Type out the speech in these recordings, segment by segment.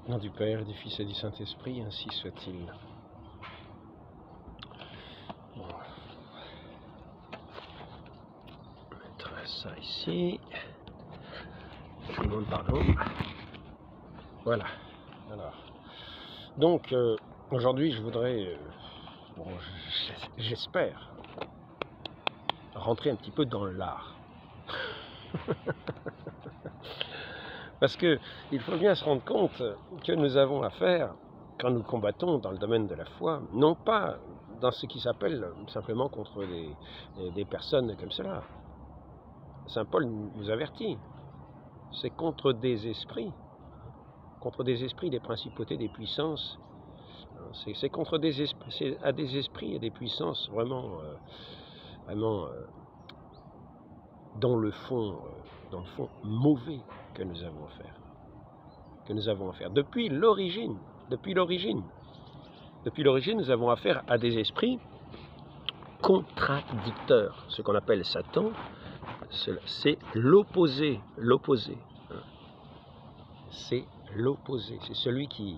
Au nom du Père, du Fils et du Saint-Esprit, ainsi soit-il. Bon. On va mettre ça ici. Je vous demande pardon. Voilà. Alors. Donc, aujourd'hui, je voudrais, j'espère, rentrer un petit peu dans l'art. Parce que il faut bien se rendre compte que nous avons affaire, quand nous combattons dans le domaine de la foi, non pas dans ce qui s'appelle simplement contre des personnes comme cela. Saint Paul nous avertit, c'est contre des esprits, des principautés, des puissances. C'est contre des esprits, c'est à des esprits et des puissances vraiment, dans le fond mauvais que nous avons affaire. Depuis l'origine, nous avons affaire à des esprits contradicteurs. Ce qu'on appelle Satan, c'est l'opposé. C'est l'opposé. C'est celui qui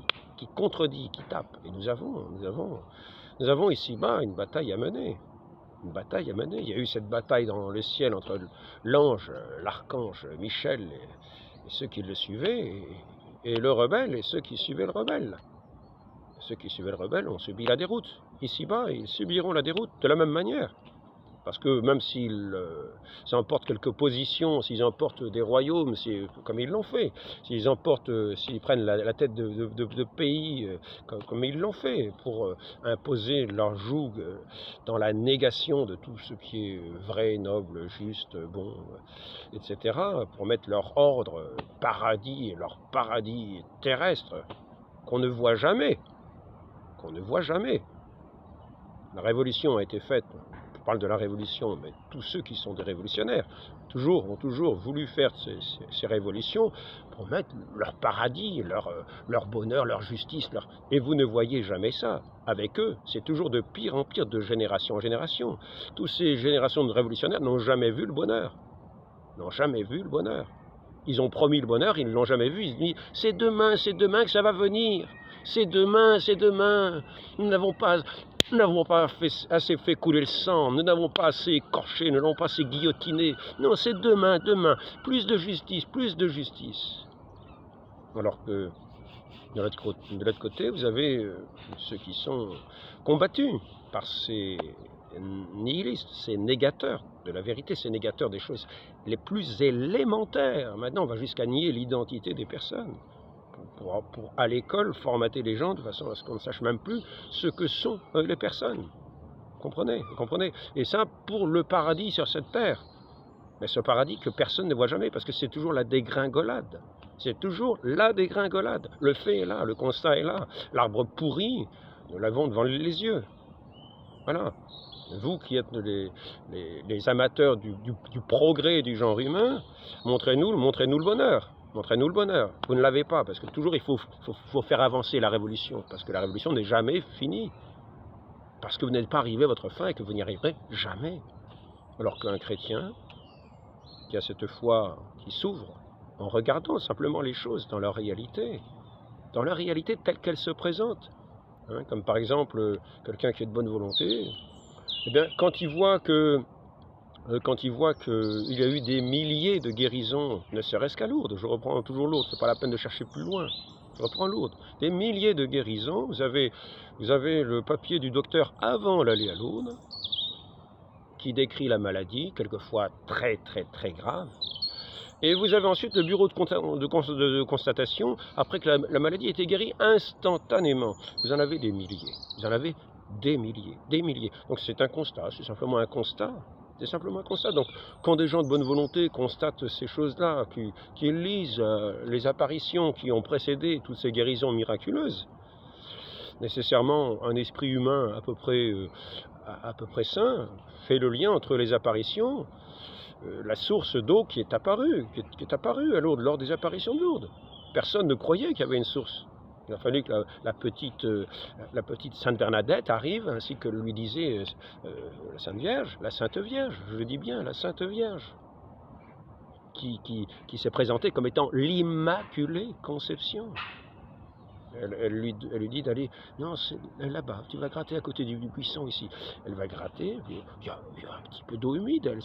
contredit, qui tape. Et nous avons ici-bas une bataille à mener. Il y a eu cette bataille dans le ciel entre l'ange, l'archange Michel et ceux qui le suivaient, et le rebelle et ceux qui suivaient le rebelle. Ceux qui suivaient le rebelle ont subi la déroute. Ici-bas, ils subiront la déroute de la même manière. Parce que même s'ils emportent quelques positions, s'ils emportent des royaumes, comme ils l'ont fait, s'ils prennent la tête de pays, comme ils l'ont fait, pour imposer leur joug dans la négation de tout ce qui est vrai, noble, juste, bon, etc., pour mettre leur ordre paradis, leur paradis terrestre, qu'on ne voit jamais. La révolution a été faite. Je parle de la révolution, mais tous ceux qui sont des révolutionnaires ont toujours voulu faire ces révolutions pour mettre leur paradis, leur bonheur, leur justice. Et vous ne voyez jamais ça. Avec eux, c'est toujours de pire en pire, de génération en génération. Toutes ces générations de révolutionnaires n'ont jamais vu le bonheur. Ils ont promis le bonheur, ils ne l'ont jamais vu. Ils se disent, c'est demain que ça va venir. C'est demain. Nous n'avons pas assez fait couler le sang, nous n'avons pas assez écorché, nous n'avons pas assez guillotiné. Non, c'est demain. Plus de justice. Alors que de l'autre côté, vous avez ceux qui sont combattus par ces nihilistes, ces négateurs de la vérité, ces négateurs des choses les plus élémentaires. Maintenant, on va jusqu'à nier l'identité des personnes. Pour à l'école, formater les gens de façon à ce qu'on ne sache même plus ce que sont les personnes. Vous comprenez? Et ça, pour le paradis sur cette terre. Mais ce paradis que personne ne voit jamais, parce que c'est toujours la dégringolade. Le fait est là, le constat est là. L'arbre pourri, nous l'avons devant les yeux. Voilà. Vous qui êtes les amateurs du progrès du genre humain, montrez-nous le bonheur. Vous ne l'avez pas, parce que toujours il faut faire avancer la révolution, parce que la révolution n'est jamais finie. Parce que vous n'êtes pas arrivé à votre fin et que vous n'y arriverez jamais. Alors qu'un chrétien qui a cette foi qui s'ouvre en regardant simplement les choses dans leur réalité telle qu'elle se présente. Comme par exemple quelqu'un qui est de bonne volonté, eh bien, quand il voit qu'il y a eu des milliers de guérisons, ne serait-ce qu'à Lourdes, je reprends toujours Lourdes, c'est pas la peine de chercher plus loin, je reprends Lourdes, des milliers de guérisons, vous avez le papier du docteur avant l'aller à Lourdes, qui décrit la maladie, quelquefois très très très grave, et vous avez ensuite le bureau de constatation, après que la maladie ait été guérie instantanément. Vous en avez des milliers. Donc c'est un constat, c'est simplement un constat. Donc quand des gens de bonne volonté constatent ces choses-là, qui lisent les apparitions qui ont précédé toutes ces guérisons miraculeuses, nécessairement un esprit humain à peu près sain fait le lien entre les apparitions, la source d'eau qui est apparue à Lourdes lors des apparitions de Lourdes. Personne ne croyait qu'il y avait une source. Il a fallu que la petite Sainte Bernadette arrive, ainsi que lui disait la Sainte Vierge, je le dis bien, la Sainte Vierge, qui s'est présentée comme étant l'Immaculée Conception. Elle lui dit d'aller, non, c'est là-bas, tu vas gratter à côté du buisson ici. Elle va gratter, il y a un petit peu d'eau humide, elle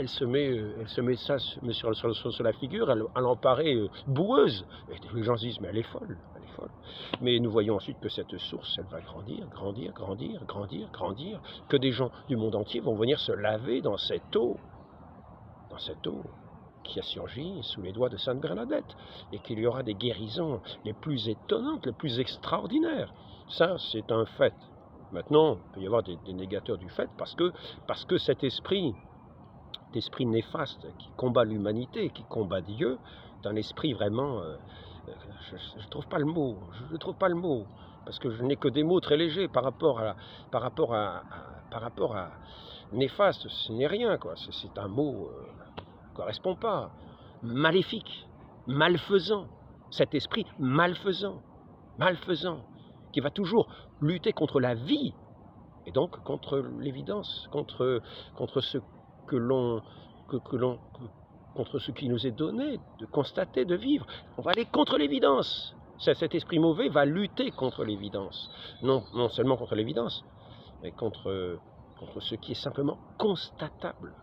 se met ça sur la figure, elle en paraît boueuse. Et les gens se disent, mais elle est folle, elle est folle. Mais nous voyons ensuite que cette source, elle va grandir, grandir, grandir, grandir, grandir, que des gens du monde entier vont venir se laver dans cette eau qui a surgi sous les doigts de Sainte Bernadette, et qu'il y aura des guérisons les plus étonnantes, les plus extraordinaires. Ça, c'est un fait. Maintenant, il peut y avoir des négateurs du fait, parce que cet esprit néfaste qui combat l'humanité, qui combat Dieu, est un esprit vraiment... je ne trouve pas le mot, parce que je n'ai que des mots très légers par rapport à néfaste, ce n'est rien, quoi. C'est un mot... correspond pas. Maléfique, malfaisant, cet esprit malfaisant, qui va toujours lutter contre la vie, et donc contre l'évidence, contre ce contre ce qui nous est donné de constater, de vivre. On va aller contre l'évidence. Cet esprit mauvais va lutter contre l'évidence. Non seulement contre l'évidence, mais contre ce qui est simplement constatable.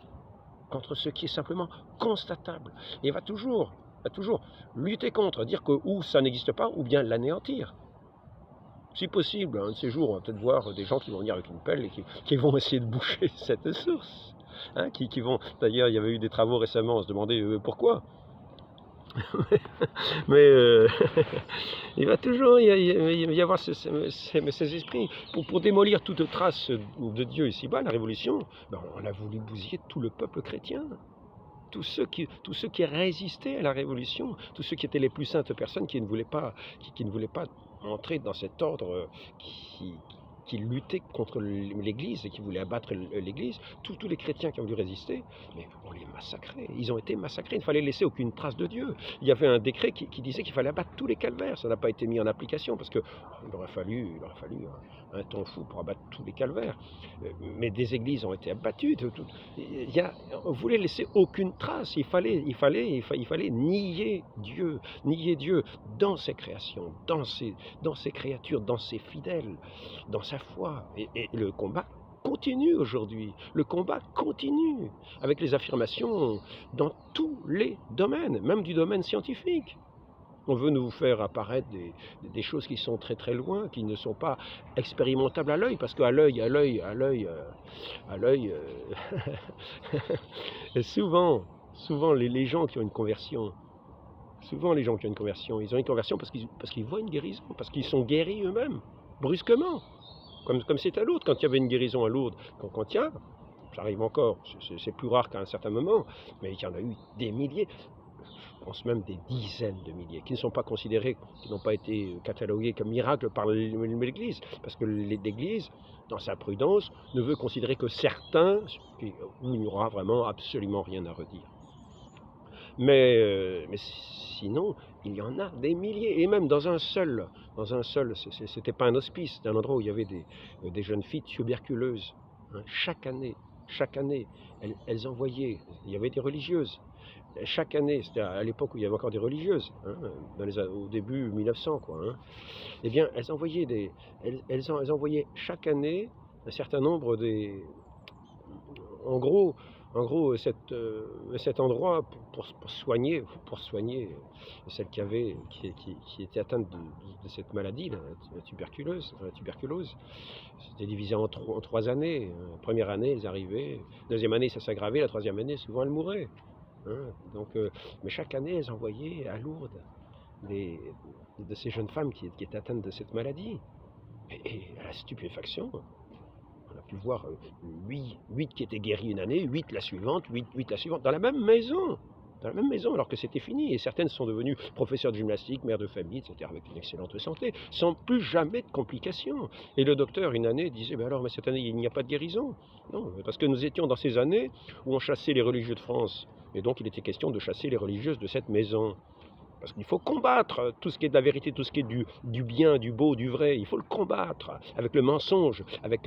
Et il va toujours lutter contre, dire que ou ça n'existe pas, ou bien l'anéantir. Si possible, un de ces jours, on va peut-être voir des gens qui vont venir avec une pelle et qui vont essayer de boucher cette source. Qui vont. D'ailleurs, il y avait eu des travaux récemment, on se demandait pourquoi. Mais il va toujours y avoir ces esprits. Pour démolir toute trace de Dieu ici-bas, la Révolution, on a voulu bousiller tout le peuple chrétien. Tous ceux qui résistaient à la Révolution, tous ceux qui étaient les plus saintes personnes qui ne voulaient pas entrer dans cet ordre qui luttait contre l'Église et qui voulait abattre l'Église, tous les chrétiens qui ont voulu résister, mais on les massacrait. Ils ont été massacrés. Il ne fallait laisser aucune trace de Dieu. Il y avait un décret qui disait qu'il fallait abattre tous les calvaires. Ça n'a pas été mis en application parce qu'il aurait fallu un temps fou pour abattre tous les calvaires. Mais des églises ont été abattues. On voulait laisser aucune trace. Il fallait nier Dieu dans ses créations, dans ses créatures, dans ses fidèles, dans sa foi. Et le combat continue aujourd'hui. Le combat continue avec les affirmations dans tous les domaines, même du domaine scientifique. On veut nous faire apparaître des choses qui sont très très loin, qui ne sont pas expérimentables à l'œil, parce qu'à l'œil, souvent les gens qui ont une conversion, ils ont une conversion parce qu'ils voient une guérison, parce qu'ils sont guéris eux-mêmes, brusquement. Comme c'est à Lourdes, quand il y avait une guérison à Lourdes, quand il y a, ça arrive encore, c'est plus rare qu'à un certain moment, mais il y en a eu des milliers, je pense même des dizaines de milliers, qui ne sont pas considérés, qui n'ont pas été catalogués comme miracles par l'Église, parce que l'Église, dans sa prudence, ne veut considérer que certains, où il n'y aura vraiment absolument rien à redire. Mais sinon, il y en a des milliers, et même dans un seul, c'était pas un hospice, c'était un endroit où il y avait des jeunes filles tuberculeuses. Chaque année, elles envoyaient, il y avait des religieuses. Chaque année, c'était à l'époque où il y avait encore des religieuses, au début 1900, eh bien, elles envoyaient chaque année un certain nombre en gros, cet endroit pour soigner celles qui étaient atteintes de cette maladie, la tuberculose. C'était divisé en trois années. Première année, elles arrivaient. Deuxième année, ça s'aggravait. La troisième année, souvent, elles mouraient. Mais chaque année, elles envoyaient à Lourdes de ces jeunes femmes qui étaient atteintes de cette maladie. Et à la stupéfaction, on a pu voir 8 qui étaient guéris une année, 8 la suivante, 8 la suivante, dans la même maison, alors que c'était fini. Et certaines sont devenues professeurs de gymnastique, mères de famille, etc., avec une excellente santé, sans plus jamais de complications. Et le docteur, une année, disait, mais cette année, il n'y a pas de guérison. Non, parce que nous étions dans ces années où on chassait les religieux de France. Et donc, il était question de chasser les religieuses de cette maison. Parce qu'il faut combattre tout ce qui est de la vérité, tout ce qui est du bien, du beau, du vrai. Il faut le combattre avec le mensonge, avec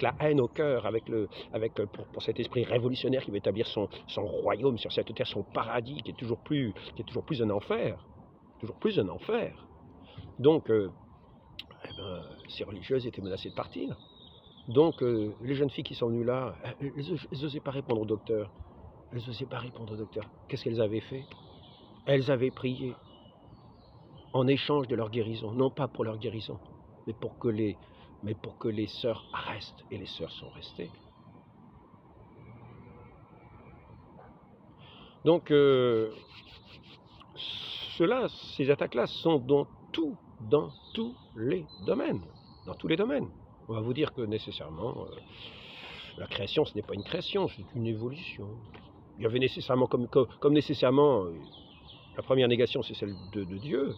la haine au cœur, pour cet esprit révolutionnaire qui veut établir son royaume sur cette terre, son paradis qui est toujours plus un enfer. Toujours plus un enfer. Donc, ces religieuses étaient menacées de partir. Donc, les jeunes filles qui sont venues là, elles n'osaient pas répondre au docteur. Elles n'osaient pas répondre au docteur. Qu'est-ce qu'elles avaient fait? Elles avaient prié en échange de leur guérison. Non pas pour leur guérison, mais pour que les sœurs restent. Et les sœurs sont restées. Donc, ces attaques-là sont dans tous les domaines. Dans tous les domaines. On va vous dire que nécessairement, la création, ce n'est pas une création, c'est une évolution. Il y avait nécessairement, comme nécessairement, la première négation, c'est celle de Dieu.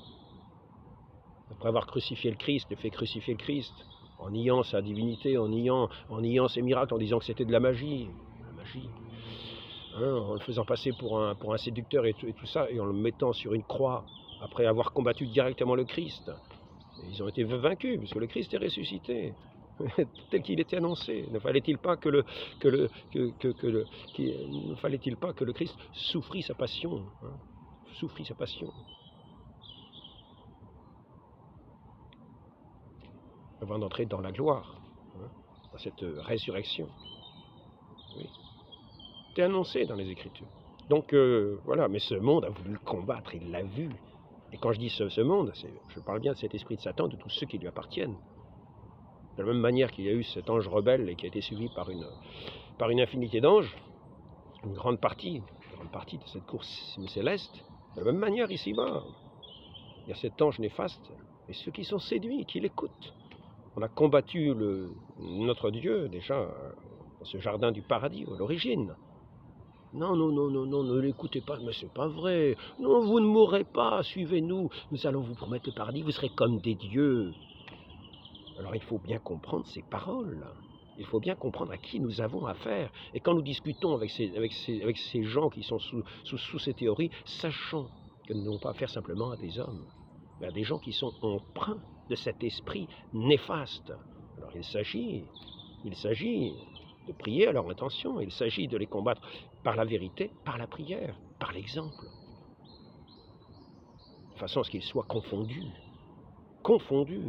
Après avoir crucifié le Christ, fait crucifier le Christ, en niant sa divinité, en niant ses miracles, en disant que c'était de la magie. La magie. En le faisant passer pour un séducteur et tout ça, et en le mettant sur une croix, après avoir combattu directement le Christ. Et ils ont été vaincus, parce que le Christ est ressuscité, tel qu'il était annoncé. Ne fallait-il pas que le Christ souffrit sa passion, souffrit sa passion, avant d'entrer dans la gloire, dans cette résurrection. Oui. C'était annoncé dans les Écritures. Donc voilà, mais ce monde a voulu le combattre, il l'a vu. Et quand je dis ce monde, je parle bien de cet esprit de Satan, de tous ceux qui lui appartiennent. De la même manière qu'il y a eu cet ange rebelle et qui a été suivi par une infinité d'anges, une grande partie de cette course céleste, de la même manière ici-bas, il y a cet ange néfaste et ceux qui sont séduits, qui l'écoutent. On a combattu notre Dieu déjà dans ce jardin du paradis à l'origine. Non, ne l'écoutez pas, mais c'est pas vrai. Non, vous ne mourrez pas, suivez-nous. Nous allons vous promettre le paradis, vous serez comme des dieux. Alors il faut bien comprendre ces paroles. Il faut bien comprendre à qui nous avons affaire. Et quand nous discutons avec ces gens qui sont sous ces théories, sachons que nous n'avons pas affaire simplement à des hommes, mais à des gens qui sont empreints de cet esprit néfaste. Alors il s'agit de prier à leur intention, il s'agit de les combattre par la vérité, par la prière, par l'exemple, de façon à ce qu'ils soient confondus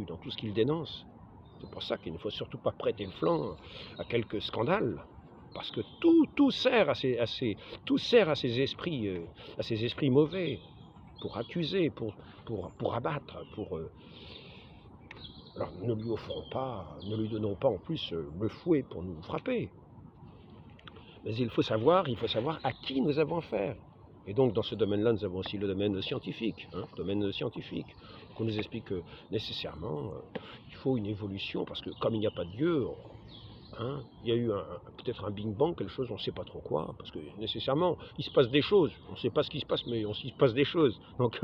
dans tout ce qu'ils dénoncent. C'est pour ça qu'il ne faut surtout pas prêter le flanc à quelques scandales, parce que tout sert à ces esprits mauvais, pour accuser, pour abattre, alors ne lui donnons pas en plus le fouet pour nous frapper. Mais il faut savoir à qui nous avons affaire. Et donc dans ce domaine-là, nous avons aussi le domaine scientifique. On nous explique que nécessairement, il faut une évolution, parce que comme il n'y a pas de Dieu, il y a eu peut-être un Big Bang, quelque chose, on ne sait pas trop quoi, parce que nécessairement, il se passe des choses. On ne sait pas ce qui se passe, mais il se passe des choses. Donc,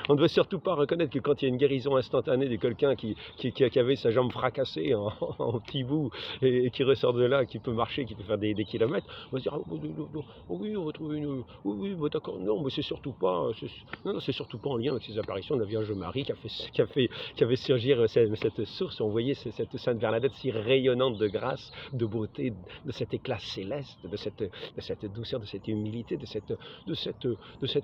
on ne doit surtout pas reconnaître que quand il y a une guérison instantanée de quelqu'un qui avait sa jambe fracassée en petits bouts, et qui ressort de là, qui peut marcher, qui peut faire des kilomètres, on va se dire, oui, on va trouver une... Oui, d'accord, non, mais c'est surtout pas en lien avec ces apparitions de la Vierge Marie qui avait surgir cette source. On voyait cette Sainte Bernadette si rayonnante de grâce, de beauté, de cet éclat céleste, de cette douceur, de cette humilité, de cette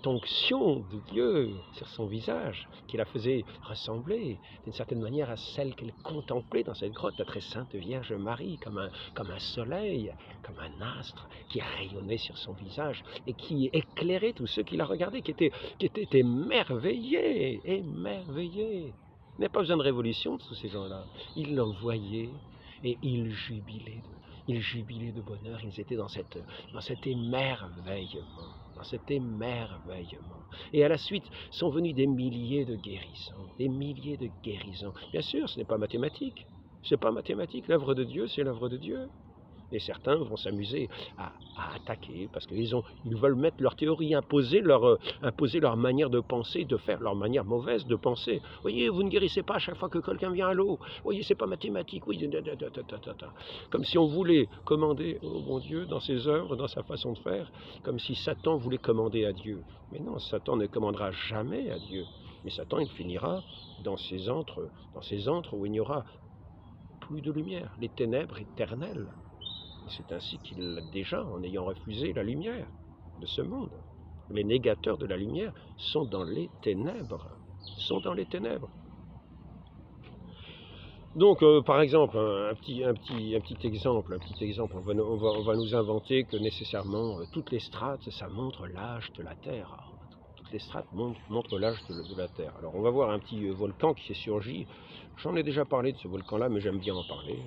onction de Dieu sur son visage, qui la faisait ressembler d'une certaine manière à celle qu'elle contemplait dans cette grotte, la très sainte Vierge Marie, comme un soleil, comme un astre qui rayonnait sur son visage et qui éclairait tous ceux qui la regardaient, qui étaient émerveillés. Il n'y a pas besoin de révolution de tous ces gens-là. Ils l'en voyaient. Et ils jubilaient de bonheur, ils étaient dans cet émerveillement, Et à la suite sont venus des milliers de guérisons, Bien sûr, ce n'est pas mathématique, l'œuvre de Dieu, c'est l'œuvre de Dieu. Et certains vont s'amuser à attaquer parce qu'ils veulent mettre leur théorie, imposer leur manière de penser, de faire, leur manière mauvaise de penser. Voyez, vous ne guérissez pas à chaque fois que quelqu'un vient à l'eau. Voyez, c'est pas mathématique. Oui, comme si on voulait commander au bon Dieu dans ses œuvres, dans sa façon de faire, comme si Satan voulait commander à Dieu. Mais non, Satan ne commandera jamais à Dieu. Mais Satan, il finira dans ces antres où il n'y aura plus de lumière, les ténèbres éternelles. C'est ainsi qu'il l'a déjà, en ayant refusé la lumière de ce monde. Les négateurs de la lumière sont dans les ténèbres. Donc, par exemple, un petit exemple, on va nous inventer que nécessairement toutes les strates, ça montre l'âge de la Terre. Alors, toutes les strates montrent l'âge de la Terre. Alors, on va voir un petit volcan qui s'est surgi. J'en ai déjà parlé de ce volcan-là, mais j'aime bien en parler.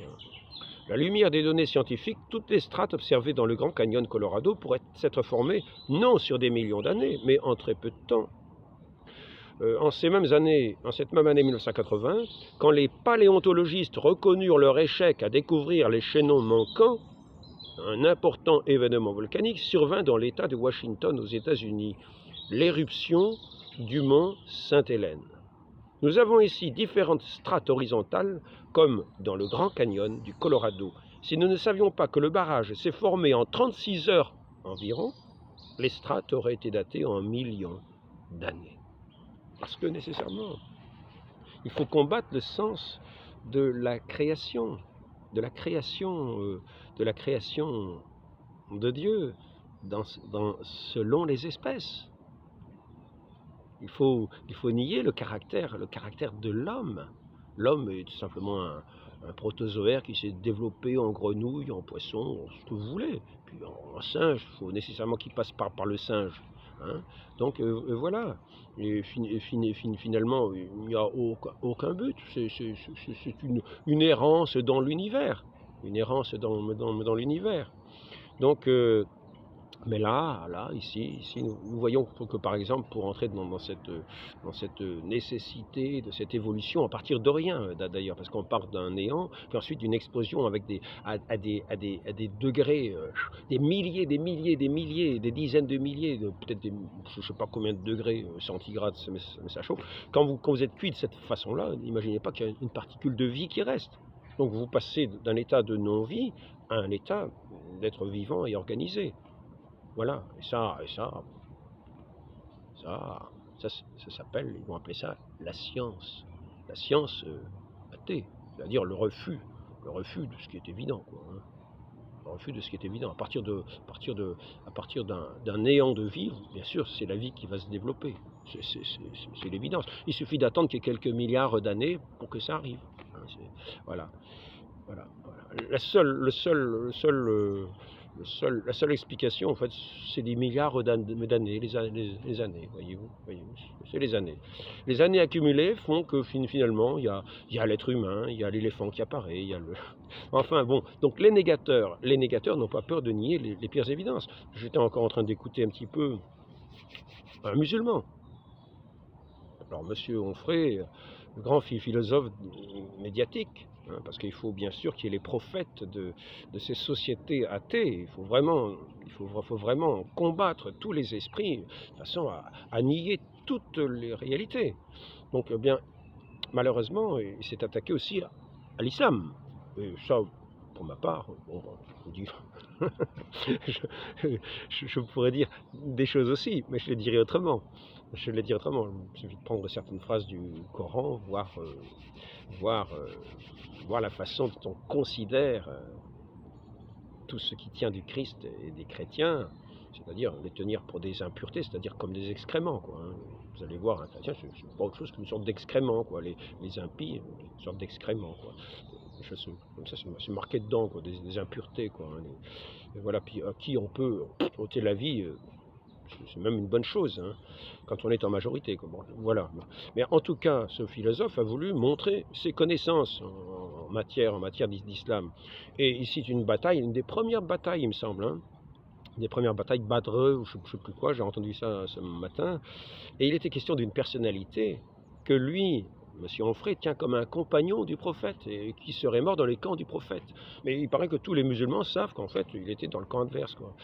La lumière des données scientifiques, toutes les strates observées dans le Grand Canyon Colorado pourraient s'être formées non sur des millions d'années, mais en très peu de temps. En cette même année 1980, quand les paléontologistes reconnurent leur échec à découvrir les chaînons manquants, un important événement volcanique survint dans l'État de Washington aux États-Unis, l'éruption du mont Sainte-Hélène. Nous avons ici différentes strates horizontales, comme dans le Grand Canyon du Colorado. Si nous ne savions pas que le barrage s'est formé en 36 heures environ, les strates auraient été datées en millions d'années. Parce que nécessairement, il faut combattre le sens de la création, de la création de Dieu, selon les espèces. Il faut nier le caractère de l'homme. L'homme est tout simplement un protozoaire qui s'est développé en grenouille, en poisson, en ce que vous voulez. Puis en singe, il faut nécessairement qu'il passe par le singe. Hein. Donc voilà. Et finalement, il n'y a aucun but. C'est une errance dans l'univers. Une errance dans l'univers. Donc, mais ici nous voyons que par exemple, pour entrer dans cette nécessité de cette évolution, à partir de rien d'ailleurs, parce qu'on part d'un néant, puis ensuite d'une explosion avec à des degrés, des milliers, des dizaines de milliers, peut-être je ne sais pas combien de degrés centigrades, mais ça chauffe. Quand vous êtes cuit de cette façon-là, n'imaginez pas qu'il y a une particule de vie qui reste. Donc vous passez d'un état de non-vie à un état d'être vivant et organisé. Voilà, et ça s'appelle, ils vont appeler ça la science athée, c'est-à-dire le refus de ce qui est évident, quoi. Hein. Le refus de ce qui est évident. À partir d'un néant de vivre, bien sûr, c'est la vie qui va se développer. C'est l'évidence. Il suffit d'attendre qu'il y ait quelques milliards d'années pour que ça arrive. Hein, voilà. La seule explication, en fait, c'est des milliards d'années, les années, voyez-vous, c'est les années. Les années accumulées font que finalement, il y a l'être humain, il y a l'éléphant qui apparaît, il y a le... Enfin bon, donc les négateurs n'ont pas peur de nier les pires évidences. J'étais encore en train d'écouter un petit peu un musulman. Alors, monsieur Onfray, le grand philosophe médiatique, hein, parce qu'il faut bien sûr qu'il y ait les prophètes de ces sociétés athées. Il faut vraiment combattre tous les esprits de façon à nier toutes les réalités. Donc, eh bien, malheureusement, il s'est attaqué aussi à l'islam. Et ça, pour ma part, bon, je pourrais dire des choses aussi, mais je les dirais autrement. Il suffit de prendre certaines phrases du Coran, voir la façon dont on considère tout ce qui tient du Christ et des chrétiens, c'est-à-dire les tenir pour des impuretés, c'est-à-dire comme des excréments, quoi. Hein. Vous allez voir, un chrétien, c'est pas autre chose qu'une sorte d'excrément, quoi. Les impies, une sorte d'excrément, quoi. Des choses comme ça, c'est marqué dedans, quoi, des impuretés, quoi. Hein. Et voilà, puis à qui on peut ôter la vie, c'est même une bonne chose, hein, quand on est en majorité. Quoi. Bon, voilà. Mais en tout cas, ce philosophe a voulu montrer ses connaissances en matière d'islam. Et ici, c'est une bataille, une des premières batailles, il me semble, hein, des premières batailles Badr, ou je ne sais plus quoi, j'ai entendu ça ce matin. Et il était question d'une personnalité que lui, M. Onfray, tient comme un compagnon du prophète et qui serait mort dans les camps du prophète. Mais il paraît que tous les musulmans savent qu'en fait, il était dans le camp adverse, quoi.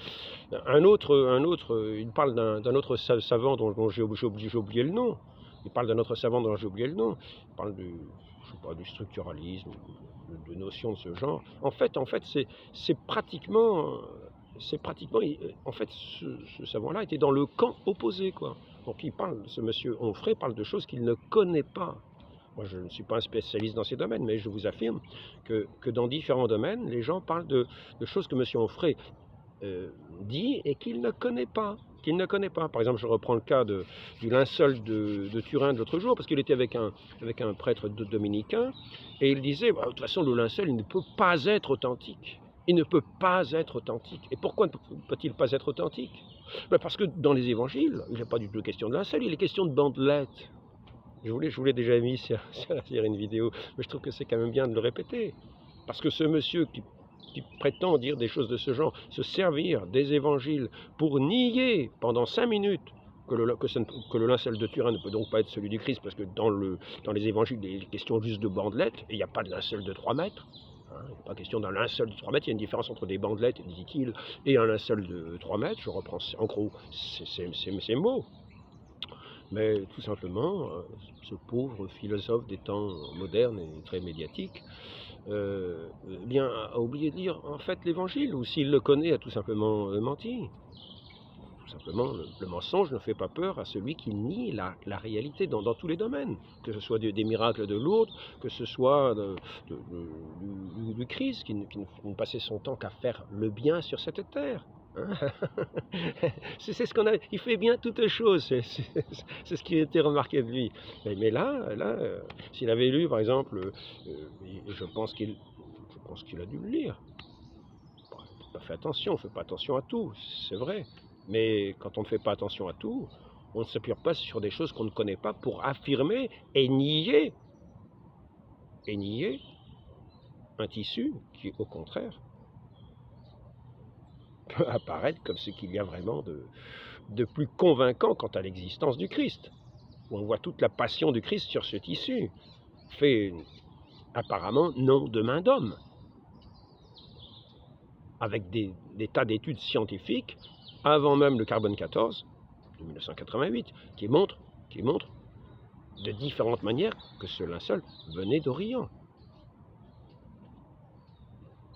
Il parle d'un autre savant dont j'ai oublié le nom. Il parle d'un autre savant dont j'ai oublié le nom. Il parle du structuralisme, de notions de ce genre. En fait, c'est pratiquement, en fait, ce savant-là était dans le camp opposé, quoi. Donc ce monsieur Onfray parle de choses qu'il ne connaît pas. Moi, je ne suis pas un spécialiste dans ces domaines, mais je vous affirme que dans différents domaines, les gens parlent de choses que M. Onfray dit et qu'il ne connaît pas. qu'il ne connaît pas. Par exemple, je reprends le cas du linceul de Turin de l'autre jour, parce qu'il était avec un prêtre dominicain, et il disait, bah, de toute façon, le linceul, il ne peut pas être authentique. Il ne peut pas être authentique. Et pourquoi ne peut-il pas être authentique? Ben parce que dans les évangiles, il n'est pas du tout question de linceul, il est question de bandelettes. Je vous l'ai déjà mis sur une vidéo, mais je trouve que c'est quand même bien de le répéter. Parce que ce monsieur qui prétend dire des choses de ce genre, se servir des évangiles pour nier pendant 5 minutes que le linceul de Turin ne peut donc pas être celui du Christ, parce que dans les évangiles, il est question juste de bandelettes, et il n'y a pas de linceul de 3 mètres. Il n'est pas question d'un linceul de 3 mètres, il y a une différence entre des bandelettes, dit-il, et un linceul de 3 mètres. Je reprends en gros ces mots. Mais tout simplement, ce pauvre philosophe des temps modernes et très médiatique, bien, a oublié de lire en fait l'évangile, ou s'il le connaît, a tout simplement menti. Tout simplement, le mensonge ne fait pas peur à celui qui nie la réalité dans tous les domaines, que ce soit des miracles de Lourdes, que ce soit du Christ qui ne passait son temps qu'à faire le bien sur cette terre. C'est ce qu'on a. Il fait bien toutes choses. C'est ce qui a été remarqué de lui. Mais là, s'il avait lu, par exemple, je pense qu'il a dû le lire. Il n'a pas fait attention. On ne fait pas attention à tout, c'est vrai. Mais quand on ne fait pas attention à tout, on ne s'appuie pas sur des choses qu'on ne connaît pas pour affirmer et nier un tissu qui, au contraire, peut apparaître comme ce qu'il y a vraiment de plus convaincant quant à l'existence du Christ. Où on voit toute la passion du Christ sur ce tissu, fait apparemment non de main d'homme, avec des tas d'études scientifiques, avant même le carbone 14, de 1988, qui montrent de différentes manières que ce linceul venait d'Orient.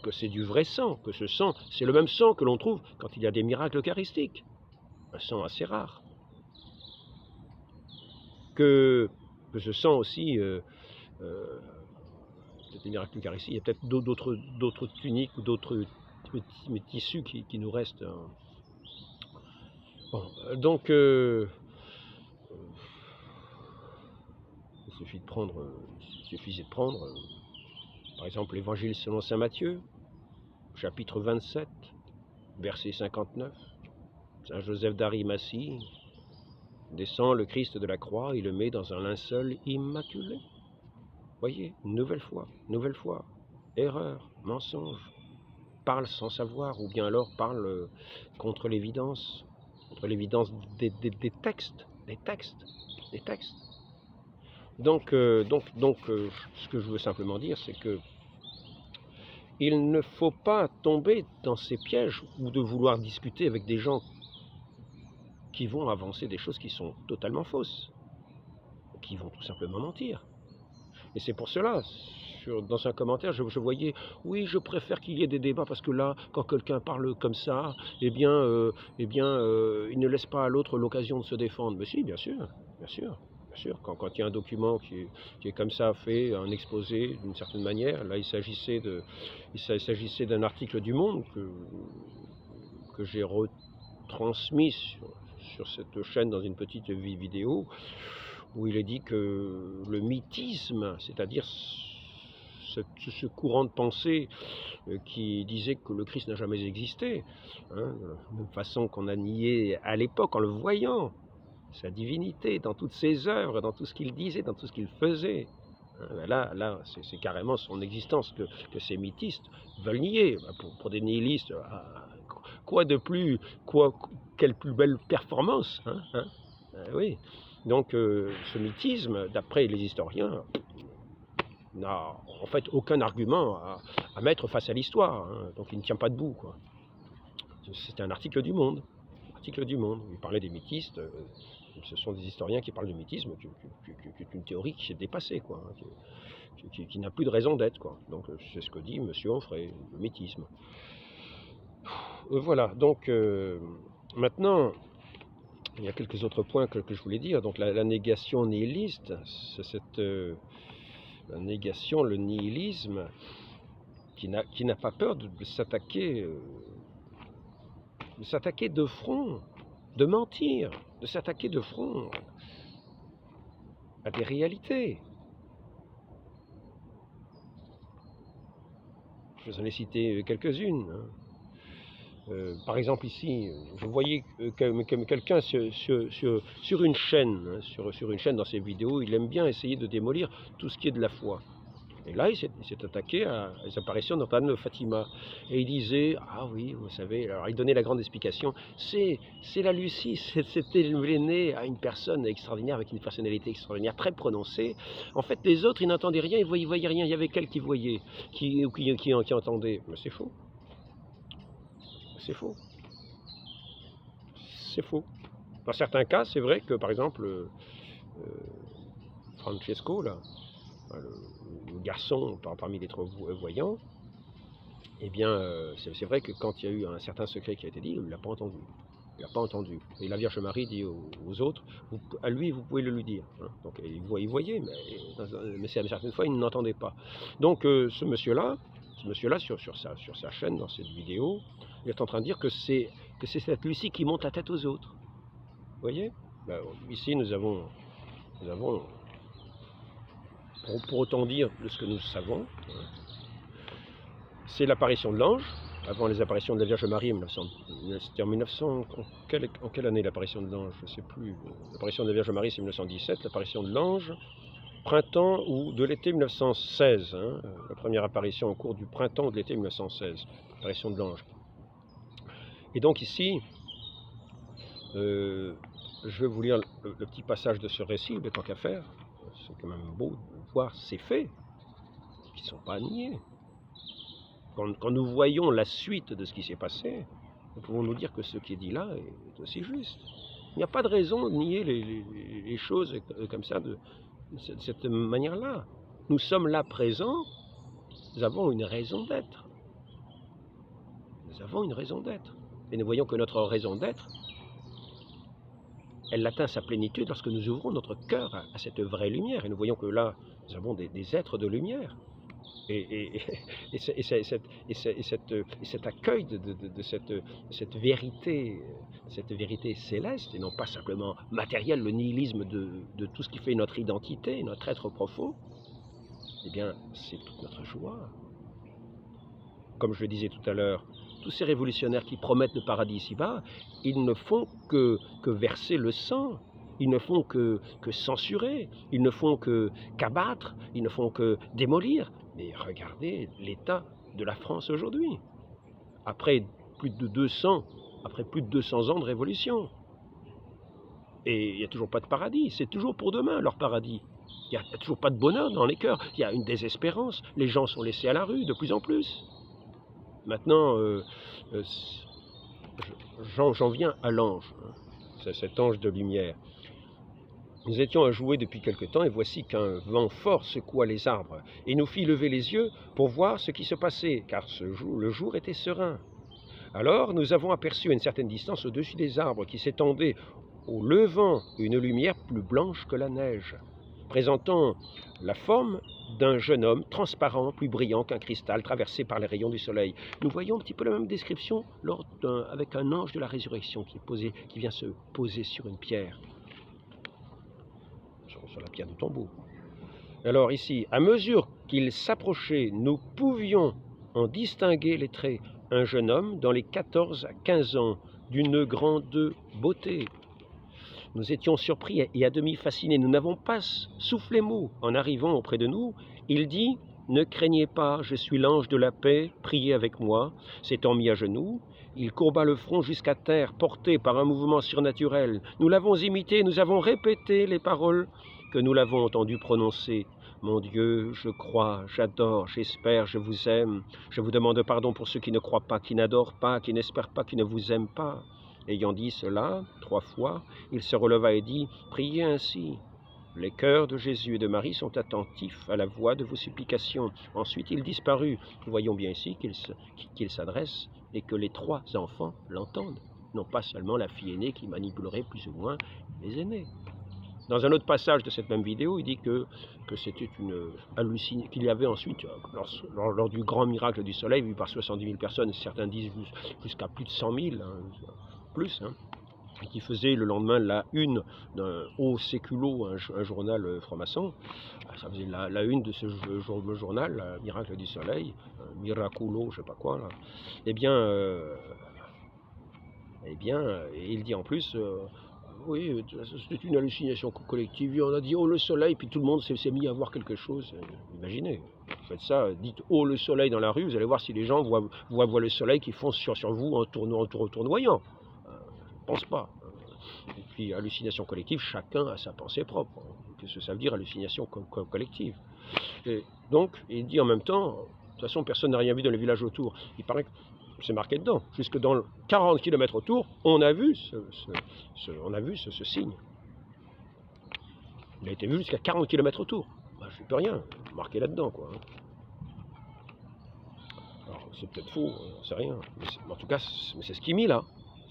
Que c'est du vrai sang, que ce sang, c'est le même sang que l'on trouve quand il y a des miracles eucharistiques. Un sang assez rare. Que ce sang aussi, peut-être des miracles eucharistiques, il y a peut-être d'autres tuniques ou d'autres tissus qui nous restent. Bon, donc, il suffisait de prendre, par exemple, l'Évangile selon saint Matthieu, chapitre 27, verset 59. Saint Joseph d'Arimathie descend le Christ de la croix, il le met dans un linceul immaculé. Voyez, une nouvelle fois, erreur, mensonge, parle sans savoir, ou bien alors parle contre l'évidence des textes. Donc, ce que je veux simplement dire, c'est que il ne faut pas tomber dans ces pièges ou de vouloir discuter avec des gens qui vont avancer des choses qui sont totalement fausses, qui vont tout simplement mentir. Et c'est pour cela, dans un commentaire, je voyais, oui, je préfère qu'il y ait des débats, parce que là, quand quelqu'un parle comme ça, il ne laisse pas à l'autre l'occasion de se défendre. Mais si, bien sûr. Quand il y a un document qui est comme ça fait, un exposé d'une certaine manière, là il s'agissait d'un article du Monde que j'ai retransmis sur cette chaîne dans une petite vidéo, où il est dit que le mythisme, c'est-à-dire ce courant de pensée qui disait que le Christ n'a jamais existé, de façon qu'on a nié à l'époque en le voyant, sa divinité, dans toutes ses œuvres, dans tout ce qu'il disait, dans tout ce qu'il faisait. Là, c'est carrément son existence que ces mythistes veulent nier. Pour des nihilistes, quelle plus belle performance, oui. Donc ce mythisme, d'après les historiens, n'a en fait aucun argument à mettre face à l'histoire, donc il ne tient pas debout, quoi. C'est un article du Monde. Il parlait des mythistes. Ce sont des historiens qui parlent du mythisme, qui est une théorie qui s'est dépassée, quoi, qui n'a plus de raison d'être, quoi. Donc c'est ce que dit M. Onfray, le mythisme. Voilà, donc maintenant, il y a quelques autres points que je voulais dire. Donc la négation nihiliste, c'est la négation, le nihilisme, qui n'a pas peur de s'attaquer de front de mentir, de s'attaquer de front à des réalités. Je vous en ai cité quelques-unes. Par exemple ici, vous voyez quelqu'un sur une chaîne, hein, sur une chaîne dans ses vidéos, il aime bien essayer de démolir tout ce qui est de la foi. Et là, il s'est attaqué à les apparitions d'Antoine Fatima. Et il disait, ah oui, vous savez, alors il donnait la grande explication, c'est la Lucie, c'était né à une personne extraordinaire, avec une personnalité extraordinaire, très prononcée. En fait, les autres, ils n'entendaient rien, ils voyaient rien, il y avait qu'elle qui voyait, qui entendait. Mais c'est faux. C'est faux. C'est faux. Dans certains cas, c'est vrai que, par exemple, Francesco, là, le garçon parmi les trop voyants, eh bien, c'est vrai que quand il y a eu un certain secret qui a été dit, il ne l'a pas entendu. Il n'a pas entendu. Et la Vierge Marie dit aux autres, à lui, vous pouvez le lui dire. Hein. Donc, il voyait, mais certaines fois, il n'entendait pas. Donc, ce monsieur-là, sur sa chaîne, dans cette vidéo, il est en train de dire que c'est cette Lucie qui monte la tête aux autres. Vous voyez? Ben, ici, nous avons pour autant dire de ce que nous savons, c'est l'apparition de l'ange, avant les apparitions de la Vierge Marie, c'était en 1900, en quelle année l'apparition de l'ange? Je ne sais plus. L'apparition de la Vierge Marie, c'est 1917, l'apparition de l'ange, printemps ou de l'été 1916, hein, la première apparition au cours du printemps ou de l'été 1916, l'apparition de l'ange. Et donc ici, je vais vous lire le petit passage de ce récit, tant qu'à faire. C'est quand même beau de voir ces faits qui ne sont pas niés. Quand nous voyons la suite de ce qui s'est passé, nous pouvons nous dire que ce qui est dit là est aussi juste. Il n'y a pas de raison de nier les choses comme ça, de cette manière-là. Nous sommes là présents, nous avons une raison d'être. Nous avons une raison d'être. Et nous voyons que notre raison d'être, elle atteint sa plénitude lorsque nous ouvrons notre cœur à cette vraie lumière. Et nous voyons que là, nous avons des êtres de lumière. Et cet accueil de cette vérité céleste, et non pas simplement matérielle, le nihilisme de tout ce qui fait notre identité, notre être profond, eh bien, c'est toute notre joie. Comme je le disais tout à l'heure, tous ces révolutionnaires qui promettent le paradis ici-bas, ils ne font que verser le sang. Ils ne font que censurer, ils ne font qu'abattre, ils ne font que démolir. Mais regardez l'état de la France aujourd'hui, après plus de 200 ans de révolution. Et il n'y a toujours pas de paradis, c'est toujours pour demain leur paradis. Il n'y a toujours pas de bonheur dans les cœurs, il y a une désespérance, les gens sont laissés à la rue de plus en plus. Maintenant, j'en viens à l'ange, c'est cet ange de lumière. Nous étions à jouer depuis quelque temps, et voici qu'un vent fort secoua les arbres, et nous fit lever les yeux pour voir ce qui se passait, car le jour était serein. Alors nous avons aperçu à une certaine distance au-dessus des arbres qui s'étendait au levant une lumière plus blanche que la neige, présentant la forme d'un jeune homme transparent, plus brillant qu'un cristal, traversé par les rayons du soleil. Nous voyons un petit peu la même description avec un ange de la résurrection qui vient se poser sur une pierre. Sur la pierre du tombeau. Alors ici, à mesure qu'il s'approchait, nous pouvions en distinguer les traits. Un jeune homme dans les 14 à 15 ans, d'une grande beauté. Nous étions surpris et à demi fascinés. Nous n'avons pas soufflé mot. En arrivant auprès de nous, il dit « Ne craignez pas, je suis l'ange de la paix, priez avec moi. » S'étant mis à genoux, il courba le front jusqu'à terre, porté par un mouvement surnaturel. Nous l'avons imité, nous avons répété les paroles que nous l'avons entendu prononcer. Mon Dieu, je crois, j'adore, j'espère, je vous aime. Je vous demande pardon pour ceux qui ne croient pas, qui n'adorent pas, qui n'espèrent pas, qui ne vous aiment pas. Ayant dit cela 3 fois, il se releva et dit « Priez ainsi. Les cœurs de Jésus et de Marie sont attentifs à la voix de vos supplications. » Ensuite, il disparut. Nous voyons bien ici qu'il s'adresse et que les 3 enfants l'entendent, non pas seulement la fille aînée qui manipulerait plus ou moins les aînés. Dans un autre passage de cette même vidéo, il dit que c'était une hallucination, qu'il y avait ensuite, lors du grand miracle du soleil, vu par 70 000 personnes, certains disent jusqu'à plus de 100 000, plus, et qui faisait le lendemain la une d'un haut século, un journal franc-maçon. Ça faisait la une de ce journal, Miracle du Soleil, Miraculo, je sais pas quoi, là. Eh bien, et il dit en plus, oui, c'est une hallucination collective. On a dit, oh le soleil, puis tout le monde s'est mis à voir quelque chose. Imaginez, faites ça, dites, oh le soleil dans la rue, vous allez voir si les gens voient le soleil qui fonce sur vous en tournoyant. Je ne pense pas. Et puis, hallucination collective, chacun a sa pensée propre. Qu'est-ce que ça veut dire, hallucination collective? Et donc, il dit en même temps, de toute façon, personne n'a rien vu dans les villages autour. Il paraît que c'est marqué dedans. Jusque dans 40 km autour, on a vu ce signe. Il a été vu jusqu'à 40 km autour. Ben, je ne peux rien, marqué là-dedans, quoi. Alors, c'est peut-être faux, on ne sait rien. Mais en tout cas, c'est ce qui est mis là.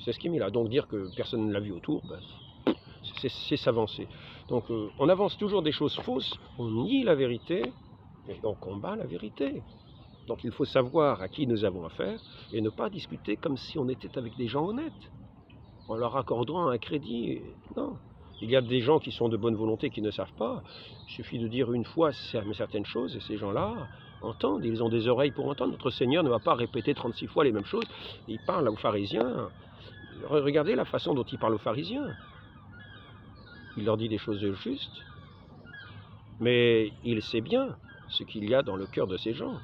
C'est ce qui est mis là. Donc dire que personne ne l'a vu autour, ben, c'est s'avancer. Donc on avance toujours des choses fausses, on nie la vérité, et on combat la vérité. Donc il faut savoir à qui nous avons affaire, et ne pas discuter comme si on était avec des gens honnêtes, en leur accordant un crédit. Non. Il y a des gens qui sont de bonne volonté qui ne savent pas. Il suffit de dire une fois certaines choses, et ces gens-là entendent, ils ont des oreilles pour entendre. Notre Seigneur ne va pas répéter 36 fois les mêmes choses. Il parle aux pharisiens. Regardez la façon dont il parle aux pharisiens. Il leur dit des choses justes, mais il sait bien ce qu'il y a dans le cœur de ces gens.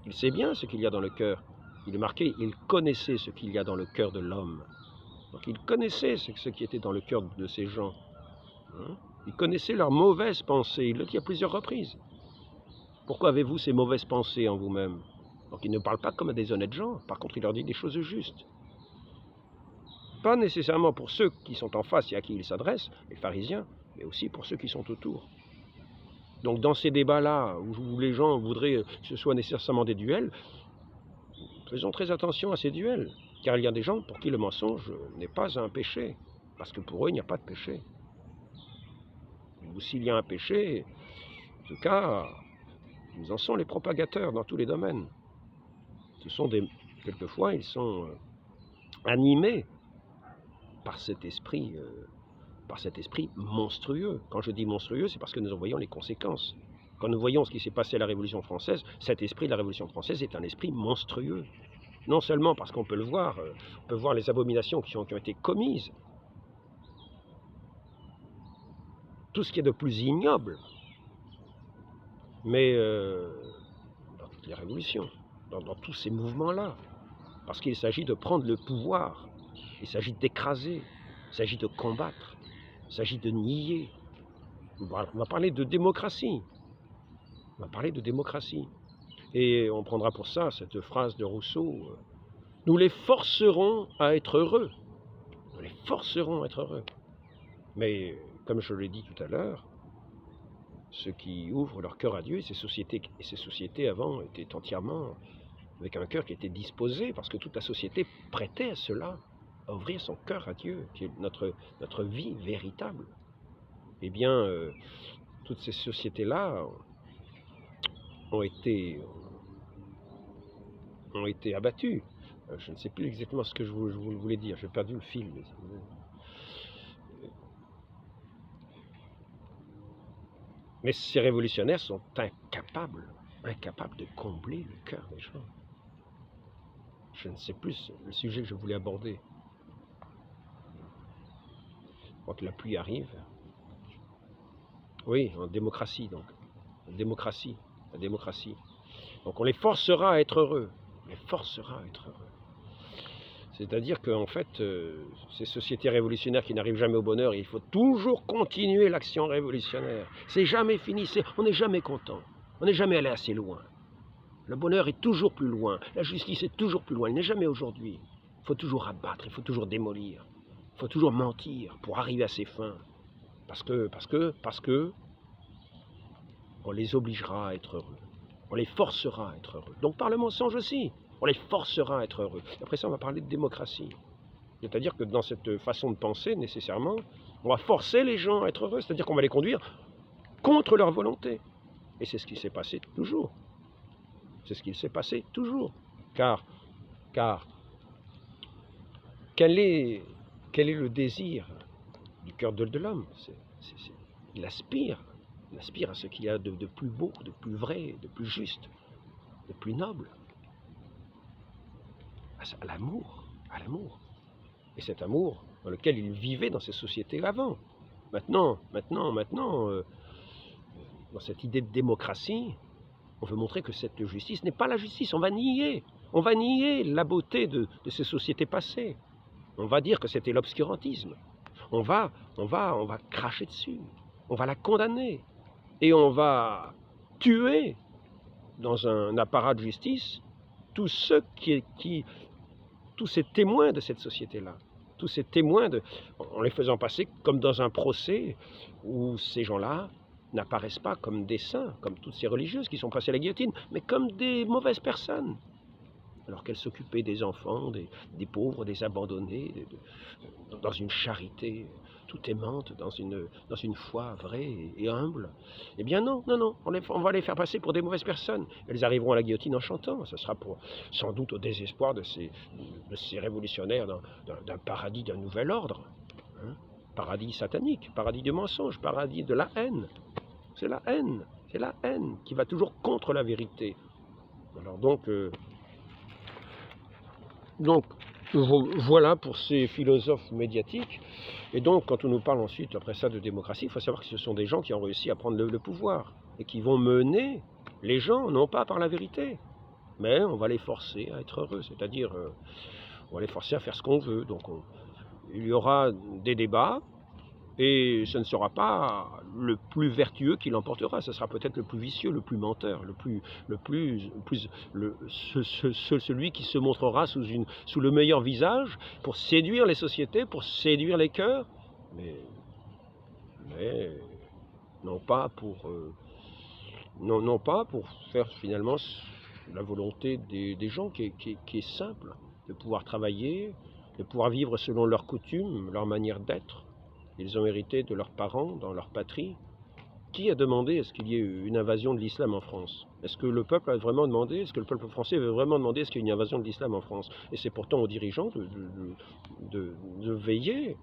Il sait bien ce qu'il y a dans le cœur. Il est marqué, il connaissait ce qu'il y a dans le cœur de l'homme. Donc il connaissait ce qui était dans le cœur de ces gens. Il connaissait leurs mauvaises pensées. Il le dit à plusieurs reprises. Pourquoi avez-vous ces mauvaises pensées en vous-même? Donc il ne parle pas comme à des honnêtes gens. Par contre, il leur dit des choses justes. Pas nécessairement pour ceux qui sont en face et à qui il s'adresse, les pharisiens, mais aussi pour ceux qui sont autour. Donc dans ces débats-là, où les gens voudraient que ce soit nécessairement des duels, faisons très attention à ces duels, car il y a des gens pour qui le mensonge n'est pas un péché, parce que pour eux, il n'y a pas de péché. Ou s'il y a un péché, en tout cas, nous en sommes les propagateurs dans tous les domaines. Quelquefois, ils sont animés par cet esprit monstrueux. Quand je dis monstrueux, c'est parce que nous en voyons les conséquences. Quand nous voyons ce qui s'est passé à la Révolution française, cet esprit de la Révolution française est un esprit monstrueux. Non seulement parce qu'on peut le voir, on peut voir les abominations qui ont été commises, tout ce qui est de plus ignoble, mais dans toutes les révolutions, dans tous ces mouvements-là, parce qu'il s'agit de prendre le pouvoir, il s'agit d'écraser, il s'agit de combattre, il s'agit de nier. On va parler de démocratie. On va parler de démocratie. Et on prendra pour ça cette phrase de Rousseau, nous les forcerons à être heureux. Nous les forcerons à être heureux. Mais, comme je l'ai dit tout à l'heure, ceux qui ouvrent leur cœur à Dieu, et ces sociétés avant étaient entièrement avec un cœur qui était disposé, parce que toute la société prêtait à cela, à ouvrir son cœur à Dieu, qui est notre vie véritable. Eh bien, toutes ces sociétés-là ont été abattues. Je ne sais plus exactement ce que je voulais dire, j'ai perdu le fil. Mais ces révolutionnaires sont incapables de combler le cœur des gens. Je ne sais plus le sujet que je voulais aborder. Quand la pluie arrive. Oui, en démocratie donc. La démocratie. Donc on les forcera à être heureux. On les forcera à être heureux. C'est-à-dire qu'en fait, ces sociétés révolutionnaires qui n'arrivent jamais au bonheur, il faut toujours continuer l'action révolutionnaire. C'est jamais fini, on n'est jamais content. On n'est jamais allé assez loin. Le bonheur est toujours plus loin. La justice est toujours plus loin. Elle n'est jamais aujourd'hui. Il faut toujours abattre, il faut toujours démolir. Il faut toujours mentir pour arriver à ses fins. Parce que on les obligera à être heureux. On les forcera à être heureux. Donc par le mensonge aussi, on les forcera à être heureux. Après ça, on va parler de démocratie. C'est-à-dire que dans cette façon de penser, nécessairement, on va forcer les gens à être heureux. C'est-à-dire qu'on va les conduire contre leur volonté. Et c'est ce qui s'est passé toujours. C'est ce qui s'est passé toujours. Car quelle est quel est le désir du cœur de l'homme? Il aspire à ce qu'il y a de plus beau, de plus vrai, de plus juste, de plus noble, à l'amour, Et cet amour dans lequel il vivait dans ces sociétés avant. Maintenant, dans cette idée de démocratie, on veut montrer que cette justice n'est pas la justice. On va nier la beauté de ces sociétés passées. On va dire que c'était l'obscurantisme. On va cracher dessus. On va la condamner. Et on va tuer dans un apparat de justice tous ceux tous ces témoins de cette société-là. Tous ces témoins, en les faisant passer comme dans un procès où ces gens-là n'apparaissent pas comme des saints, comme toutes ces religieuses qui sont passées à la guillotine, mais comme des mauvaises personnes, alors qu'elles s'occupaient des enfants, des pauvres, des abandonnés, dans une charité tout aimante, dans une foi vraie et humble. Eh bien non, on va les faire passer pour des mauvaises personnes. Elles arriveront à la guillotine en chantant. Ce sera sans doute au désespoir de ces révolutionnaires d'un paradis, d'un nouvel ordre. Hein, paradis satanique, paradis du mensonge, paradis de la haine. C'est la haine qui va toujours contre la vérité. Alors donc voilà pour ces philosophes médiatiques. Et donc, quand on nous parle ensuite, après ça, de démocratie, il faut savoir que ce sont des gens qui ont réussi à prendre le pouvoir et qui vont mener les gens, non pas par la vérité, mais on va les forcer à être heureux, c'est-à-dire on va les forcer à faire ce qu'on veut. Donc il y aura des débats, et ce ne sera pas le plus vertueux qui l'emportera, ce sera peut-être le plus vicieux, le plus menteur, celui qui se montrera sous le meilleur visage pour séduire les sociétés, pour séduire les cœurs, mais non pas pour faire finalement la volonté des gens qui est simple, de pouvoir travailler, de pouvoir vivre selon leurs coutumes, leur manière d'être. Ils ont hérité de leurs parents, dans leur patrie. Qui a demandé à ce qu'il y ait une invasion de l'islam en France? Est-ce que le peuple a vraiment demandé? Est-ce que le peuple français veut vraiment demander à ce qu'il y ait une invasion de l'islam en France? Et c'est pourtant aux dirigeants de veiller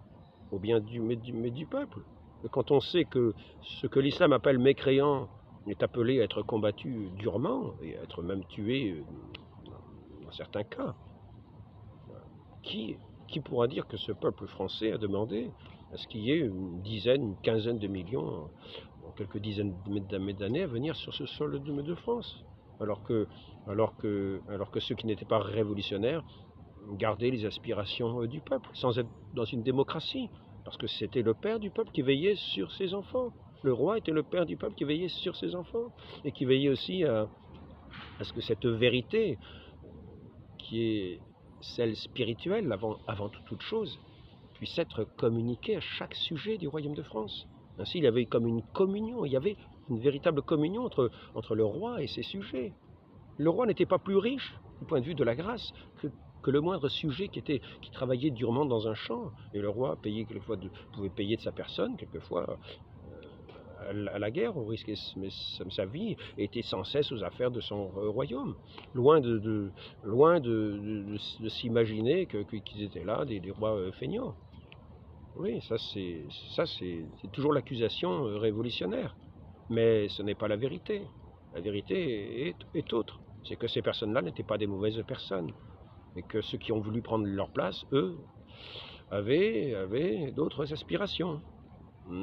au bien du peuple. Et quand on sait que ce que l'islam appelle mécréant est appelé à être combattu durement et à être même tué dans certains cas, qui pourra dire que ce peuple français a demandé à ce qu'il y ait une dizaine, une quinzaine de millions, en quelques dizaines d'années à venir sur ce sol de France, alors que ceux qui n'étaient pas révolutionnaires gardaient les aspirations du peuple, sans être dans une démocratie, parce que c'était le père du peuple qui veillait sur ses enfants. Le roi était le père du peuple qui veillait sur ses enfants, et qui veillait aussi à ce que cette vérité, qui est celle spirituelle avant toute chose, puisse être communiquée à chaque sujet du royaume de France. Ainsi, il y avait comme une communion, il y avait une véritable communion entre le roi et ses sujets. Le roi n'était pas plus riche, du point de vue de la grâce, que le moindre sujet qui travaillait durement dans un champ. Et le roi pouvait payer de sa personne, quelquefois, à la guerre, on risquait sa vie, et était sans cesse aux affaires de son royaume, loin de s'imaginer qu'ils étaient là des rois feignants. Oui, ça c'est toujours l'accusation révolutionnaire, mais ce n'est pas la vérité. La vérité est autre, c'est que ces personnes-là n'étaient pas des mauvaises personnes, et que ceux qui ont voulu prendre leur place, eux, avaient d'autres aspirations.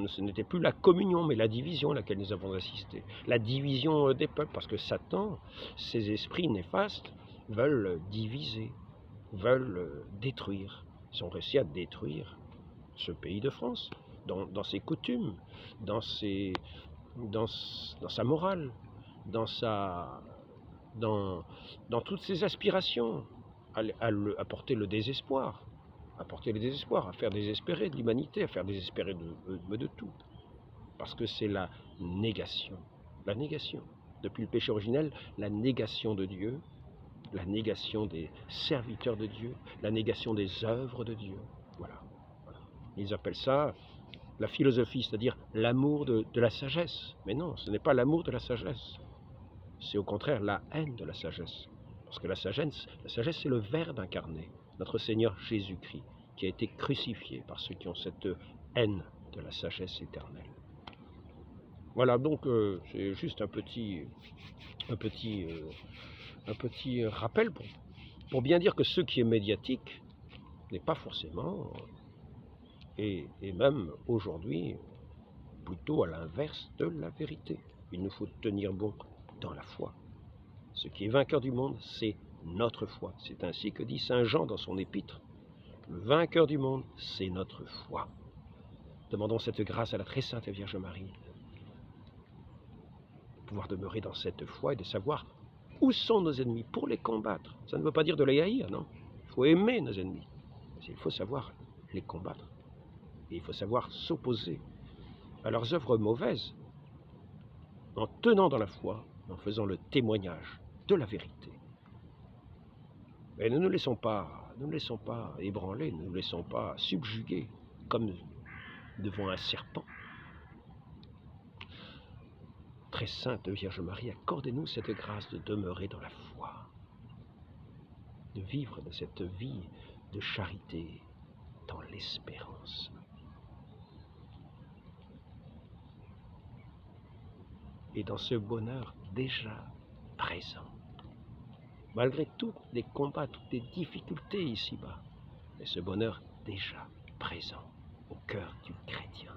Ce n'était plus la communion, mais la division à laquelle nous avons assisté. La division des peuples, parce que Satan, ces esprits néfastes, veulent diviser, veulent détruire. Ils ont réussi à détruire ce pays de France, dans ses coutumes, dans sa morale, dans toutes ses aspirations, à porter le désespoir. À faire désespérer de l'humanité, à faire désespérer de tout. Parce que c'est la négation. Depuis le péché originel, la négation de Dieu, la négation des serviteurs de Dieu, la négation des œuvres de Dieu. Voilà. Ils appellent ça la philosophie, c'est-à-dire l'amour de la sagesse. Mais non, ce n'est pas l'amour de la sagesse. C'est au contraire la haine de la sagesse. Parce que la sagesse, c'est le Verbe incarné, notre Seigneur Jésus-Christ. qui a été crucifié par ceux qui ont cette haine de la sagesse éternelle. Voilà, donc c'est juste un petit rappel pour bien dire que ce qui est médiatique n'est pas forcément, et même aujourd'hui, plutôt à l'inverse de la vérité. Il nous faut tenir bon dans la foi. Ce qui est vainqueur du monde, c'est notre foi. C'est ainsi que dit saint Jean dans son épître. Le vainqueur du monde, c'est notre foi. Demandons cette grâce à la très sainte Vierge Marie, de pouvoir demeurer dans cette foi et de savoir où sont nos ennemis pour les combattre. Ça ne veut pas dire de les haïr, non. Il faut aimer nos ennemis. Mais il faut savoir les combattre. Et il faut savoir s'opposer à leurs œuvres mauvaises en tenant dans la foi, en faisant le témoignage de la vérité. Mais ne nous laissons pas ébranler, ne nous laissons pas subjuguer comme devant un serpent. Très sainte Vierge Marie, accordez-nous cette grâce de demeurer dans la foi, de vivre de cette vie de charité dans l'espérance. Et dans ce bonheur déjà présent, malgré tous les combats, toutes les difficultés ici-bas, mais ce bonheur déjà présent au cœur du chrétien,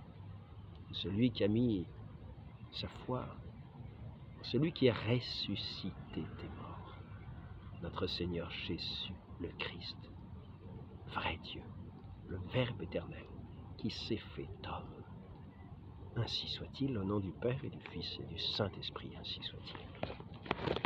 celui qui a mis sa foi, celui qui est ressuscité des morts, notre Seigneur Jésus le Christ, vrai Dieu, le Verbe éternel, qui s'est fait homme. Ainsi soit-il, au nom du Père et du Fils et du Saint-Esprit, ainsi soit-il.